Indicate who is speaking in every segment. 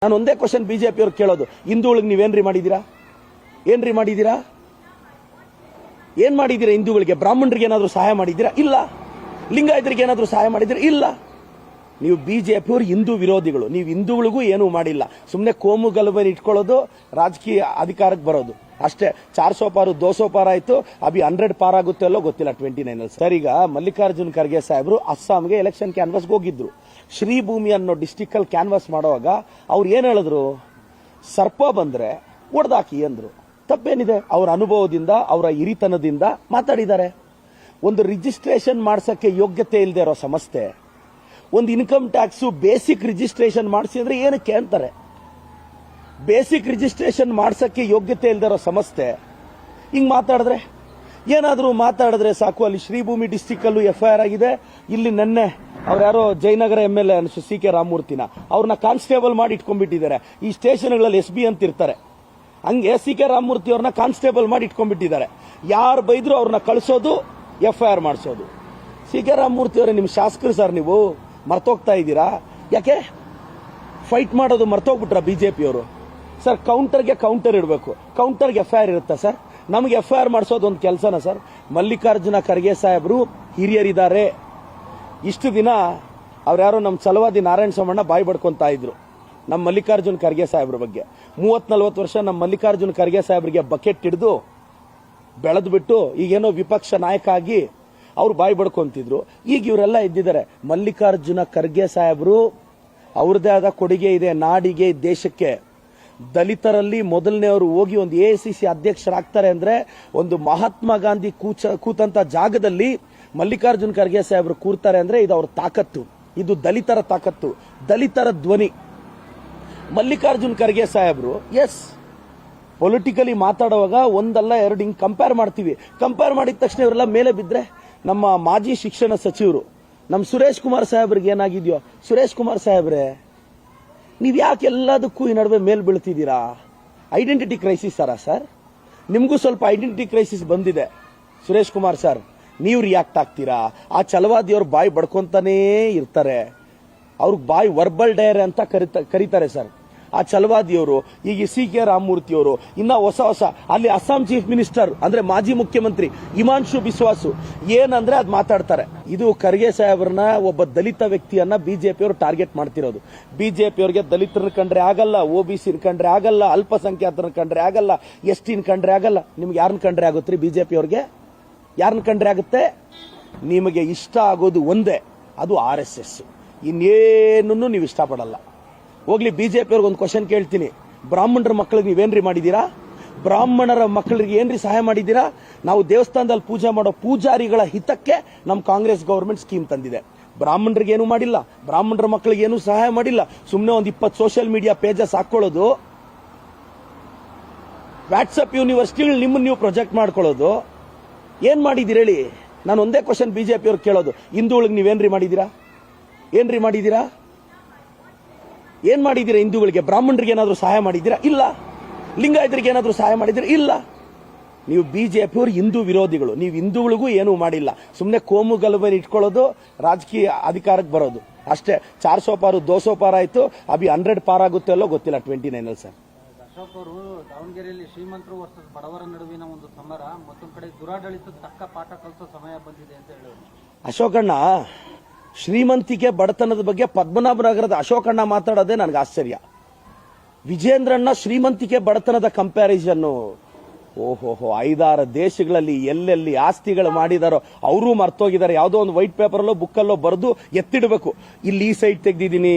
Speaker 1: ನಾನು ಒಂದೇ question BJP ಅವ್ರು ಕೇಳೋದು, ಹಿಂದೂಗಳಿಗೆ ನೀವೇನ್ರಿ ಮಾಡಿದೀರಾ? ಏನ್ರಿ ಮಾಡಿದೀರಾ? ಏನ್ ಮಾಡಿದೀರಾ? ಹಿಂದೂಗಳಿಗೆ ಬ್ರಾಹ್ಮಣರಿಗೆ ಏನಾದ್ರು ಸಹಾಯ ಮಾಡಿದೀರಾ? ಇಲ್ಲ. ಲಿಂಗಾಯತರಿಗೆ ಏನಾದ್ರು ಸಹಾಯ ಮಾಡಿದೀರಾ? ಇಲ್ಲ. ನೀವು ಬಿಜೆಪಿ ಅವರು ಹಿಂದೂ ವಿರೋಧಿಗಳು. ನೀವು ಹಿಂದೂಗಳಿಗೂ ಏನೂ ಮಾಡಿಲ್ಲ. ಸುಮ್ಮನೆ ಕೋಮು ಗಲಭೆ ಇಟ್ಕೊಳ್ಳೋದು, ರಾಜಕೀಯ ಅಧಿಕಾರಕ್ಕೆ ಬರೋದು ಅಷ್ಟೇ. 400 ಪಾರು 200 ಪಾರ ಆಯ್ತು, ಅಭಿ 100 ಪಾರ್ ಆಗುತ್ತೆ ಅಲ್ಲೋ ಗೊತ್ತಿಲ್ಲ 29 ಸರ್. ಈಗ ಮಲ್ಲಿಕಾರ್ಜುನ್ ಖರ್ಗೆ ಸಾಹೇಬರು ಅಸ್ಸಾಂಗೆ ಎಲೆಕ್ಷನ್ ಕ್ಯಾನ್ವಾಸ್ಗೆ ಹೋಗಿದ್ರು. ಶ್ರೀಭೂಮಿ ಅನ್ನೋ ಡಿಸ್ಟಿಕ್ ಅಲ್ಲಿ ಕ್ಯಾನ್ವಾಸ್ ಮಾಡುವಾಗ ಅವ್ರು ಏನ್ ಹೇಳಿದ್ರು? ಸರ್ಪ ಬಂದ್ರೆ ಹೊಡೆದಾಕಿ ಅಂದ್ರು. ತಪ್ಪೇನಿದೆ? ಅವರ ಅನುಭವದಿಂದ, ಅವರ ಹಿರಿತನದಿಂದ ಮಾತಾಡಿದ್ದಾರೆ. ಒಂದು ರಿಜಿಸ್ಟ್ರೇಷನ್ ಮಾಡ್ಸಕ್ಕೆ ಯೋಗ್ಯತೆ ಇಲ್ಲದೆ ಇರೋ ಸಂಸ್ಥೆ ಒಂದು ಇನ್ಕಮ್ ಟ್ಯಾಕ್ಸ್ ಬೇಸಿಕ್ ರಿಜಿಸ್ಟ್ರೇಷನ್ ಮಾಡಿಸಿ ಅಂದ್ರೆ ಏನಕ್ಕೆ ಅಂತಾರೆ? ಬೇಸಿಕ್ ರಿಜಿಸ್ಟ್ರೇಷನ್ ಮಾಡ್ಸಕ್ಕೆ ಯೋಗ್ಯತೆ ಇಲ್ಲದೆ ಇರೋ ಸಂಸ್ಥೆ ಹಿಂಗ್ ಮಾತಾಡಿದ್ರೆ, ಏನಾದ್ರೂ ಮಾತಾಡಿದ್ರೆ ಸಾಕು. ಅಲ್ಲಿ ಶ್ರೀಭೂಮಿ ಡಿಸ್ಟಿಕ್ ಅಲ್ಲೂ FIR ಆಗಿದೆ. ಇಲ್ಲಿ ನೆನ್ನೆ ಅವ್ರು ಯಾರೋ ಜಯನಗರ MLA ಅನ್ಸು CK ರಾಮಮೂರ್ತಿನ ಅವ್ರನ್ನ ಕಾನ್ಸ್ಟೇಬಲ್ ಮಾಡಿ ಇಟ್ಕೊಂಡ್ಬಿಟ್ಟಿದ್ದಾರೆ. ಈ ಸ್ಟೇಷನ್ಗಳಲ್ಲಿ SB ಅಂತ ಇರ್ತಾರೆ, ಹಂಗೆ CK ರಾಮಮೂರ್ತಿ ಅವ್ರನ್ನ ಕಾನ್ಸ್ಟೇಬಲ್ ಮಾಡಿ ಇಟ್ಕೊಂಡ್ಬಿಟ್ಟಿದ್ದಾರೆ. ಯಾರು ಬೈದ್ರು ಅವ್ರನ್ನ ಕಳಿಸೋದು, FIR ಮಾಡಿಸೋದು. CK ರಾಮಮೂರ್ತಿ ಅವರೇ, ನಿಮ್ ಶಾಸಕರು ಸರ್, ನೀವು ಮರ್ತೋಗ್ತಾ ಇದ್ದೀರಾ? ಯಾಕೆ ಫೈಟ್ ಮಾಡೋದು ಮರ್ತೋಗ್ಬಿಟ್ರ ಬಿಜೆಪಿ ಅವರು? ಸರ್, ಕೌಂಟರ್ಗೆ ಕೌಂಟರ್ ಇಡಬೇಕು. ಕೌಂಟರ್ಗೆ FIR ಇರುತ್ತಾ ಸರ್? ನಮಗೆ FIR ಮಾಡಿಸೋದು ಒಂದು ಕೆಲಸನ ಸರ್? ಮಲ್ಲಿಕಾರ್ಜುನ ಖರ್ಗೆ ಸಾಹೇಬರು ಹಿರಿಯರಿದ್ದಾರೆ. ಇಷ್ಟು ದಿನ ಅವ್ರ್ಯಾರೋ ನಮ್ಮ ಛಲವಾದಿ ನಾರಾಯಣ ಸೋಮಣ್ಣ ಬಾಯಿ ಬಡ್ಕೊಂತ ಇದ್ರು ನಮ್ಮ ಮಲ್ಲಿಕಾರ್ಜುನ್ ಖರ್ಗೆ ಸಾಹೇಬ್ರ ಬಗ್ಗೆ. 30-40 ವರ್ಷ ನಮ್ಮ ಮಲ್ಲಿಕಾರ್ಜುನ್ ಖರ್ಗೆ ಸಾಹೇಬ್ರಿಗೆ ಬಕೆಟ್ ಹಿಡಿದು ಬೆಳೆದು ಬಿಟ್ಟು ಈಗೇನೋ ವಿಪಕ್ಷ ನಾಯಕ ಆಗಿ ಅವ್ರು ಬಾಯಿ ಬಡ್ಕೊಂತಿದ್ರು. ಈಗ ಇವರೆಲ್ಲ ಇದ್ದಿದ್ದಾರೆ. ಮಲ್ಲಿಕಾರ್ಜುನ ಖರ್ಗೆ ಸಾಹೇಬರು ಅವ್ರದೇ ಆದ ಕೊಡುಗೆ ಇದೆ ನಾಡಿಗೆ, ದೇಶಕ್ಕೆ. ದಲಿತರಲ್ಲಿ ಮೊದಲನೇವರು ಹೋಗಿ ಒಂದು AICC ಅಧ್ಯಕ್ಷರಾಗ್ತಾರೆ ಅಂದ್ರೆ, ಒಂದು ಮಹಾತ್ಮ ಗಾಂಧಿ ಕೂತಂತ ಜಾಗದಲ್ಲಿ ಮಲ್ಲಿಕಾರ್ಜುನ್ ಖರ್ಗೆ ಸಾಹೇಬರು ಕೂರ್ತಾರೆ ಅಂದ್ರೆ ಇದು ಅವ್ರ ತಾಕತ್ತು. ಇದು ದಲಿತರ ತಾಕತ್ತು, ದಲಿತರ ಧ್ವನಿ. ಮಲ್ಲಿಕಾರ್ಜುನ್ ಖರ್ಗೆ ಸಾಹೇಬರು ಪೊಲಿಟಿಕಲಿ ಮಾತಾಡುವಾಗ ಒಂದಲ್ಲ ಎರಡು ಹಿಂಗ್ ಕಂಪೇರ್ ಮಾಡ್ತೀವಿ. ಕಂಪೇರ್ ಮಾಡಿದ ತಕ್ಷಣ ಇವರೆಲ್ಲ ಮೇಲೆ ಬಿದ್ರೆ, ನಮ್ಮ ಮಾಜಿ ಶಿಕ್ಷಣ ಸಚಿವರು ನಮ್ಮ ಸುರೇಶ್ ಕುಮಾರ್ ಸಾಹೇಬ್ರಿಗೆ ಏನಾಗಿದೆಯೋ, ಸುರೇಶ್ ಕುಮಾರ್ ಸಾಹೇಬ್ರೆ ನೀವ್ ಯಾಕೆ ಎಲ್ಲದಕ್ಕೂ ಈ ನಡುವೆ ಮೇಲ್ ಬೀಳ್ತಿದ್ದೀರಾ? Identity crisis sir? ನಿಮ್ಗೂ ಸ್ವಲ್ಪ ಐಡೆಂಟಿಟಿ ಕ್ರೈಸಿಸ್ ಬಂದಿದೆ. ಸುರೇಶ್ ಕುಮಾರ್ ಸರ್, ನೀವು ರಿಯಾಕ್ಟ್ ಆಗ್ತೀರಾ? ಆ ಛಲವಾದಿಯವ್ರು ಬಾಯಿ ಬಡ್ಕೊಂತಾನೇ ಇರ್ತಾರೆ. ಅವ್ರಿಗೆ ಬಾಯಿ ವರ್ಬಲ್ ಡೈರ್ ಅಂತ ಕರೀತಾರೆ ಸರ್. ಆ ಛಲವಾದಿಯವರು, ಈಗ CK ರಾಮಮೂರ್ತಿಯವರು, ಇನ್ನ ಹೊಸ ಅಲ್ಲಿ ಅಸ್ಸಾಂ ಚೀಫ್ ಮಿನಿಸ್ಟರ್ ಅಂದ್ರೆ ಮಾಜಿ ಮುಖ್ಯಮಂತ್ರಿ ಹಿಮಾಂಶು ಬಿಸ್ವಾಸು ಏನಂದ್ರೆ ಅದ್ ಮಾತಾಡ್ತಾರೆ. ಇದು ಖರ್ಗೆ ಸಾಹೇಬ್ರನ್ನ, ಒಬ್ಬ ದಲಿತ ವ್ಯಕ್ತಿಯನ್ನ ಬಿಜೆಪಿ ಅವರು ಟಾರ್ಗೆಟ್ ಮಾಡ್ತಿರೋದು. ಬಿಜೆಪಿ ಅವರಿಗೆ ದಲಿತರನ್ನ ಕಂಡ್ರೆ ಆಗಲ್ಲ, OBC ಕಂಡ್ರೆ ಆಗಲ್ಲ, ಅಲ್ಪಸಂಖ್ಯಾತರನ್ನ ಕಂಡ್ರೆ ಆಗಲ್ಲ, ST ಕಂಡ್ರೆ ಆಗಲ್ಲ. ನಿಮ್ಗೆ ಯಾರನ್ನ ಕಂಡ್ರೆ ಆಗುತ್ತೆ? ಬಿಜೆಪಿ ಅವ್ರಿಗೆ ಯಾರನ್ನ ಕಂಡ್ರೆ ಆಗುತ್ತೆ? ನಿಮಗೆ ಇಷ್ಟ ಆಗೋದು ಒಂದೇ, ಅದು RSS. ಇನ್ನೇನನ್ನು ನೀವು ಇಷ್ಟಪಡಲ್ಲ. ಹೋಗ್ಲಿ, ಬಿಜೆಪಿ ಅವ್ರಿಗೆ ಒಂದು ಕ್ವಶನ್ ಕೇಳ್ತೀನಿ. ಬ್ರಾಹ್ಮಣರ ಮಕ್ಕಳಿಗೆ ನೀವೇನ್ರಿ ಮಾಡಿದೀರಾ? ಬ್ರಾಹ್ಮಣರ ಮಕ್ಕಳಿಗೆ ಏನ್ರಿ ಸಹಾಯ ಮಾಡಿದೀರಾ? ನಾವು ದೇವಸ್ಥಾನದಲ್ಲಿ ಪೂಜೆ ಮಾಡೋ ಪೂಜಾರಿಗಳ ಹಿತಕ್ಕೆ ನಮ್ಮ ಕಾಂಗ್ರೆಸ್ ಗವರ್ಮೆಂಟ್ ಸ್ಕೀಮ್ ತಂದಿದೆ. ಬ್ರಾಹ್ಮಣರಿಗೆ ಏನು ಮಾಡಿಲ್ಲ, ಬ್ರಾಹ್ಮಣರ ಮಕ್ಕಳಿಗೆ ಏನು ಸಹಾಯ ಮಾಡಿಲ್ಲ. ಸುಮ್ಮನೆ ಒಂದು 20 ಸೋಷಿಯಲ್ ಮೀಡಿಯಾ ಪೇಜಸ್ ಹಾಕೊಳ್ಳೋದು, ವಾಟ್ಸಪ್ ಯೂನಿವರ್ಸಿಟಿ ನಿಮ್ಮನ್ನು ನೀವು ಪ್ರೊಜೆಕ್ಟ್ ಮಾಡ್ಕೊಳ್ಳೋದು. ಏನ್ ಮಾಡಿದಿರಿ ಹೇಳಿ? ನಾನು ಒಂದೇ ಕ್ವಶನ್ ಬಿಜೆಪಿ ಅವ್ರು ಕೇಳೋದು, ಹಿಂದೂಗಳಿಗೆ ನೀವೇನ್ರಿ ಮಾಡಿದೀರಾ? ಏನ್ರಿ ಮಾಡಿದೀರಾ? ಏನ್ ಮಾಡಿದೀರಾ? ಹಿಂದೂಗಳಿಗೆ ಬ್ರಾಹ್ಮಣರಿಗೆ ಏನಾದ್ರು ಸಹಾಯ ಮಾಡಿದೀರಾ? ಇಲ್ಲ. ಲಿಂಗಾಯತರಿಗೆ ಏನಾದ್ರು ಸಹಾಯ ಮಾಡಿದೀರಾ? ಇಲ್ಲ. ನೀವು ಬಿಜೆಪಿ ಅವರು ಹಿಂದೂ ವಿರೋಧಿಗಳು. ನೀವು ಹಿಂದೂಗಳಿಗೂ ಏನೂ ಮಾಡಿಲ್ಲ. ಸುಮ್ಮನೆ ಕೋಮು ಗಲಭೆ ಇಟ್ಕೊಳ್ಳೋದು, ರಾಜಕೀಯ ಅಧಿಕಾರಕ್ಕೆ ಬರೋದು ಅಷ್ಟೇ. 400 ಪಾರು 200 ಪಾರ ಆಯ್ತು, ಅಭಿ 100 ಪಾರ್ ಆಗುತ್ತೆ ಅಲ್ಲೋ ಗೊತ್ತಿಲ್ಲ 29 ಸರ್.
Speaker 2: ಅಶೋಕ್ ಅವರು ದಾವಣಗೆರೆಯಲ್ಲಿ ಶ್ರೀಮಂತರು ವರ್ಸಸ್ ಬಡವರ ನಡುವಿನ ಒಂದು ಸಮರ, ಮತ್ತೊಂದು ಕಡೆ ದುರಾಡಳಿತದ ತಕ್ಕ ಪಾಠ ಕಲಿಸೋ ಸಮಯ ಬಂದಿದೆ ಅಂತ ಹೇಳೋದು.
Speaker 1: ಅಶೋಕಣ್ಣ, ಶ್ರೀಮಂತಿಕೆ ಬಡತನದ ಬಗ್ಗೆ ಪದ್ಮನಾಭನಗರದ ಅಶೋಕಣ್ಣ ಮಾತಾಡೋದೇ ನನಗೆ ಆಶ್ಚರ್ಯ. ವಿಜೇಂದ್ರಣ್ಣ ಶ್ರೀಮಂತಿಕೆ ಬಡತನದ ಕಂಪ್ಯಾರಿಸನ್, ಓಹೋಹೋ, 5-6 ದೇಶಗಳಲ್ಲಿ ಎಲ್ಲೆಲ್ಲಿ ಆಸ್ತಿಗಳು ಮಾಡಿದಾರೋ ಅವರು ಮರ್ತೋಗಿದ್ದಾರೆ. ಯಾವುದೋ ಒಂದು ವೈಟ್ ಪೇಪರಲ್ಲೋ ಬುಕ್ಕಲ್ಲೋ ಬರೆದು ಎತ್ತಿಡಬೇಕು. ಇಲ್ಲಿ ಈ ಸೈಟ್ ತೆಗ್ದಿದ್ದೀನಿ,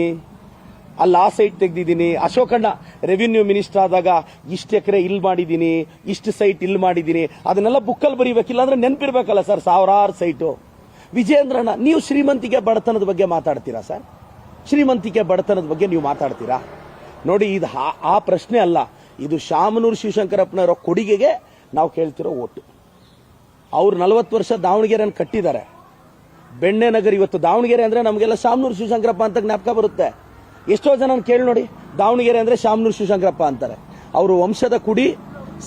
Speaker 1: ಅಲ್ಲಿ ಆ ಸೈಟ್ ತೆಗ್ದಿದ್ದೀನಿ. ಅಶೋಕಣ್ಣ ರೆವಿನ್ಯೂ ಮಿನಿಸ್ಟರ್ ಆದಾಗ ಇಷ್ಟು ಎಕರೆ ಇಲ್ಲಿ ಮಾಡಿದ್ದೀನಿ, ಇಷ್ಟು ಸೈಟ್ ಇಲ್ಲಿ ಮಾಡಿದ್ದೀನಿ, ಅದನ್ನೆಲ್ಲ ಬುಕ್ಕಲ್ಲಿ ಬರೀಬೇಕಿಲ್ಲ ಅಂದ್ರೆ ನೆನಪಿರ್ಬೇಕಲ್ಲ ಸರ್, 1000 ಸೈಟು. ವಿಜೇಂದ್ರಣ್ಣ, ನೀವು ಶ್ರೀಮಂತಿಕೆ ಬಡತನದ ಬಗ್ಗೆ ಮಾತಾಡ್ತೀರಾ ಸರ್? ಶ್ರೀಮಂತಿಕೆ ಬಡತನದ ಬಗ್ಗೆ ನೀವು ಮಾತಾಡ್ತೀರಾ? ನೋಡಿ, ಇದು ಆ ಪ್ರಶ್ನೆ ಅಲ್ಲ. ಇದು ಶಾಮನೂರು ಶಿವಶಂಕರಪ್ಪನವರ ಕೊಡುಗೆಗೆ ನಾವು ಕೇಳ್ತಿರೋ ಓಟು. ಅವ್ರು 40 ವರ್ಷ ದಾವಣಗೆರೆಯನ್ನು ಕಟ್ಟಿದ್ದಾರೆ. ಬೆಣ್ಣೆ ನಗರ. ಇವತ್ತು ದಾವಣಗೆರೆ ಅಂದ್ರೆ ನಮಗೆಲ್ಲ ಶಾಮನೂರು ಶಿವಶಂಕರಪ್ಪ ಅಂತ ಜ್ಞಾಪಕ ಬರುತ್ತೆ. ಎಷ್ಟೋ ಜನ ಕೇಳಿ ನೋಡಿ, ದಾವಣಗೆರೆ ಅಂದ್ರೆ ಶಾಮನೂರು ಶಿವಶಂಕರಪ್ಪ ಅಂತಾರೆ. ಅವರು ವಂಶದ ಕುಡಿ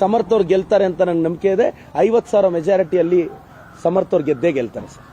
Speaker 1: ಸಮರ್ಥವ್ರು ಗೆಲ್ತಾರೆ ಅಂತ ನಂಗೆ ನಂಬಿಕೆ ಇದೆ. 50,000 ಮೆಜಾರಿಟಿಯಲ್ಲಿ ಸಮರ್ಥವ್ರು ಗೆದ್ದೇ ಗೆಲ್ತಾರೆ ಸರ್.